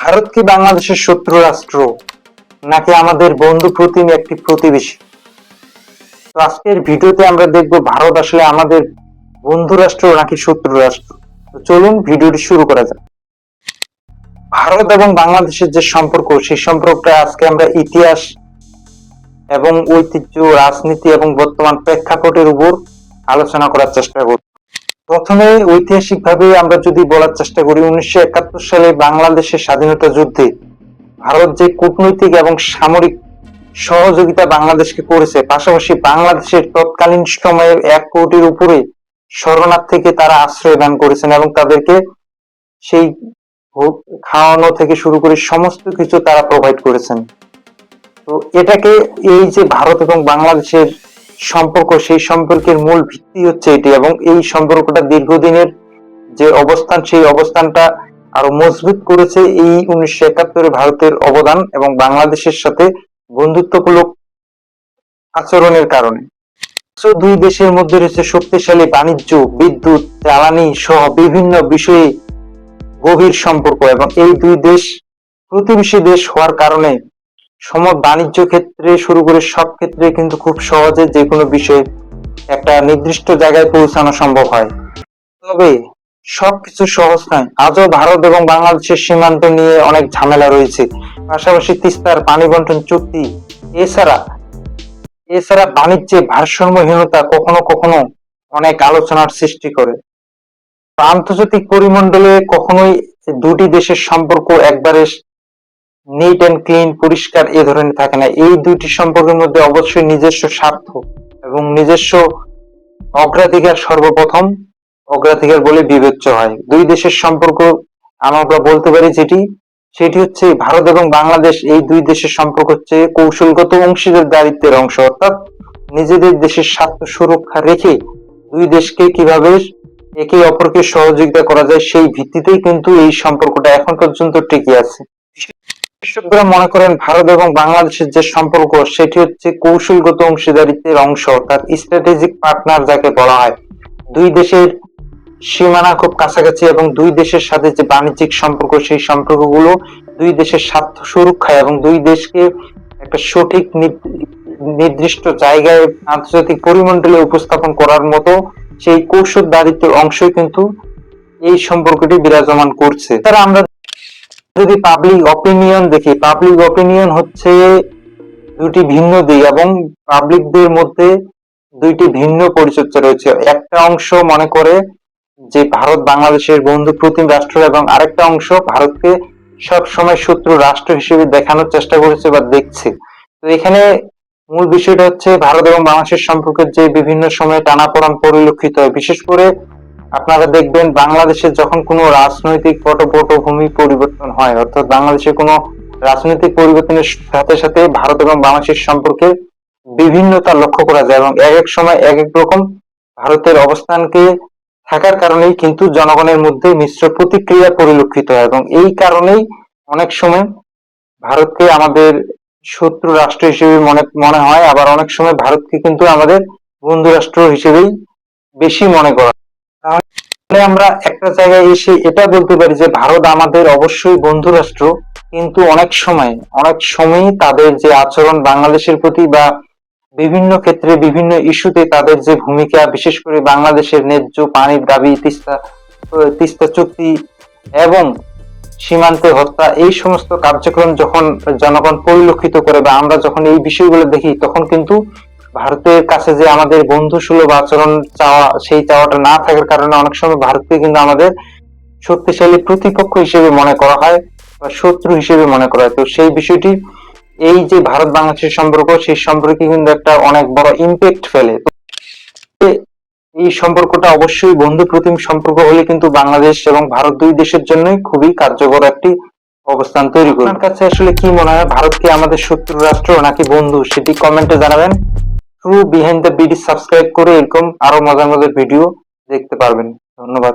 ভারত কি বাংলাদেশের শত্রু রাষ্ট্র নাকি আমাদের বন্ধু প্রতিম একটি প্রতিবেশী? তো আজকের ভিডিওতে আমরা দেখব ভারত আসলে আমাদের বন্ধু রাষ্ট্র নাকি শত্রু রাষ্ট্র। তো চলুন ভিডিওটি শুরু করা যাক। ভারত এবং বাংলাদেশের যে সম্পর্ক, সেই সম্পর্কটা আজকে আমরা ইতিহাস এবং ঐতিহ্য, রাজনীতি এবং বর্তমান প্রেক্ষাপটের উপর আলোচনা করার চেষ্টা করব। প্রথমে ঐতিহাসিকভাবে আমরা যদি বলার চেষ্টা করি, 1971 সালে বাংলাদেশের স্বাধীনতা যুদ্ধে ভারত যে কূটনৈতিক এবং সামরিক সহযোগিতা বাংলাদেশকে করেছে, পাশাপাশি বাংলাদেশের তৎকালীন সময়ে 1 কোটির উপরে শরণার্থীকে তারা আশ্রয় দান করেছেন এবং তাদেরকে সেই খাওয়ানো থেকে শুরু করে সমস্ত কিছু তারা প্রোভাইড করেছেন। তো এটাকে, এই যে ভারত এবং বাংলাদেশের সম্পর্ক, সেই সম্পর্কের মূল ভিত্তি হচ্ছে এটি, এবং এই সম্পর্কটা দীর্ঘদিনের যে অবস্থান, সেই অবস্থানটা আরো মজবুত করেছে এই 1971 ভারতের অবদান এবং বাংলাদেশের সাথে বন্ধুত্বমূলক আচরণের কারণে। দুই দেশের মধ্যে রয়েছে শক্তিশালী বাণিজ্য, বিদ্যুৎ, জ্বালানি সহ বিভিন্ন বিষয়ে গভীর সম্পর্ক, এবং এই দুই দেশ প্রতিবেশী দেশ হওয়ার কারণে বাণিজ্য ক্ষেত্রে শুরু করে সব ক্ষেত্রে কিন্তু খুব সহজে যে কোনো বিষয়ে একটা নির্দিষ্ট জায়গায় পৌঁছানো সম্ভব হয়। তবে সবকিছু সহজ নয়। আজও ভারত এবং বাংলাদেশের সীমান্ত নিয়ে অনেক ঝামেলা রয়েছে। পাশাপাশি তিস্তার পানি বন্টন চুক্তি, এছাড়া বাণিজ্যে ভারসাম্যহীনতা কখনো কখনো অনেক আলোচনার সৃষ্টি করে। আন্তর্জাতিক পরিমণ্ডলে কখনোই দুটি দেশের সম্পর্ক একবারে নিট এন্ড ক্লিন, পরিষ্কার এ ধরনের থাকে না। এই দুইটি সম্পর্কের মধ্যে অবশ্যই নিজস্ব স্বার্থ এবং নিজস্ব অগ্রাধিকার সর্বপ্রথম অগ্রাধিকার বলে বিবেচ্য হয়। দুই দেশের সম্পর্ক আমরা বলতে পারি সেটি হচ্ছে ভারত এবং বাংলাদেশ, এই দুই দেশের সম্পর্ক হচ্ছে কৌশলগত অংশীদারিত্বের অংশ, অর্থাৎ নিজেদের দেশের স্বার্থ সুরক্ষা রেখে দুই দেশকে কিভাবে একে অপরকে সহযোগিতা করা যায়, সেই ভিত্তিতেই কিন্তু এই সম্পর্কটা এখন পর্যন্ত টিকে আছে। বিশেষজ্ঞরা মনে করেন ভারত এবং বাংলাদেশের যে সম্পর্ক, সেটি হচ্ছে কৌশলগত অংশীদারিত্বের অংশ, অর্থাৎ স্ট্র্যাটেজিক পার্টনার যাকে বলা হয়। দুই দেশের সীমানা খুব কাছাকাছি এবং দুই দেশের সাথে যে বাণিজ্যিক সম্পর্ক, সেই সম্পর্কগুলো দুই দেশের স্বার্থ সুরক্ষা এবং দুই দেশকে একটা সঠিক নির্দিষ্ট জায়গায় আন্তর্জাতিক পরিমণ্ডলে উপস্থাপন করার মতো সেই কৌশলদারিত্বের অংশই কিন্তু এই সম্পর্কটি বিরাজমান করছে। তারা আমরা যদি পাবলিক অপিনিয়ন দেখি, পাবলিক অপিনিয়ন হচ্ছে দুটি ভিন্ন দিক এবং পাবলিকদের মধ্যে দুইটি ভিন্ন পরিচর্যা রয়েছে। একটা অংশ মনে করে যে ভারত বাংলাদেশের বন্ধু প্রতিম রাষ্ট্র, এবং আরেকটা অংশ ভারতকে সব সময় শত্রু রাষ্ট্র হিসেবে দেখানোর চেষ্টা করেছে বা দেখছে। তো এখানে মূল বিষয়টা হচ্ছে ভারত এবং বাংলাদেশের সম্পর্কের যে বিভিন্ন সময়ে টানাপোড়েন পরিলক্ষিত হয়। বিশেষ করে আপনারা দেখবেন বাংলাদেশে যখন কোনো রাজনৈতিক পটভূমি পরিবর্তন হয়, অর্থাৎ বাংলাদেশে কোনো রাজনৈতিক পরিবর্তনের সাথে সাথে ভারত এবং বাংলাদেশের সম্পর্কে বিভিন্নতা লক্ষ্য করা যায়, এবং এক এক সময় এক এক রকম ভারতের অবস্থানকে থাকার কারণেই কিন্তু জনগণের মধ্যে মিশ্র প্রতিক্রিয়া পরিলক্ষিত হয়, এবং এই কারণেই অনেক সময় ভারতকে আমাদের শত্রু রাষ্ট্র হিসেবে মনে হয়, আবার অনেক সময় ভারতকে কিন্তু আমাদের বন্ধু রাষ্ট্র হিসেবেই বেশি মনে করা। তাহলে আমরা একটা জায়গায় এসে এটা বলতে পারি যে ভারত আমাদের অবশ্যই বন্ধু রাষ্ট্র, কিন্তু অনেক সময় তাদের যে আচরণ বাংলাদেশের প্রতি বা বিভিন্ন ক্ষেত্রে বিভিন্ন ইস্যুতে তাদের যে ভূমিকা, বিশেষ করে বাংলাদেশের ন্যায্য পানির দাবি, তিস্তা চুক্তি এবং সীমান্তে হত্যা, এই সমস্ত কার্যক্রম যখন জনগণ পরিলক্ষিত করে বা আমরা যখন এই বিষয়গুলো দেখি, তখন কিন্তু ভারতের কাছে যে আমাদের বন্ধু সুলভ আচরণ চাওয়া, সেই চাওয়াটা না থাকার কারণে অনেক সময় ভারতকে কিন্তু আমাদের শক্তিশালী প্রতিপক্ষ হিসেবে মনে করা হয় বা শত্রু হিসেবে মনে করা হয়। তো সেই বিষয়টি, এই যে ভারত বাংলাদেশের সম্পর্ক, সেই সম্পর্কে কিন্তু একটা অনেক বড় ইম্প্যাক্ট ফেলে। এই সম্পর্কটা অবশ্যই বন্ধু প্রতিম সম্পর্ক হলে কিন্তু বাংলাদেশ এবং ভারত দুই দেশের জন্যই খুবই কার্যকর একটি অবস্থান তৈরি করবে। আপনার কাছে আসলে কি মনে হয়, ভারত কি আমাদের শত্রু রাষ্ট্র নাকি বন্ধু, সেটি কমেন্টে জানাবেন। True behind the BD subscribe করে এরকম আরো মজার মজার ভিডিও দেখতে পারবেন। ধন্যবাদ।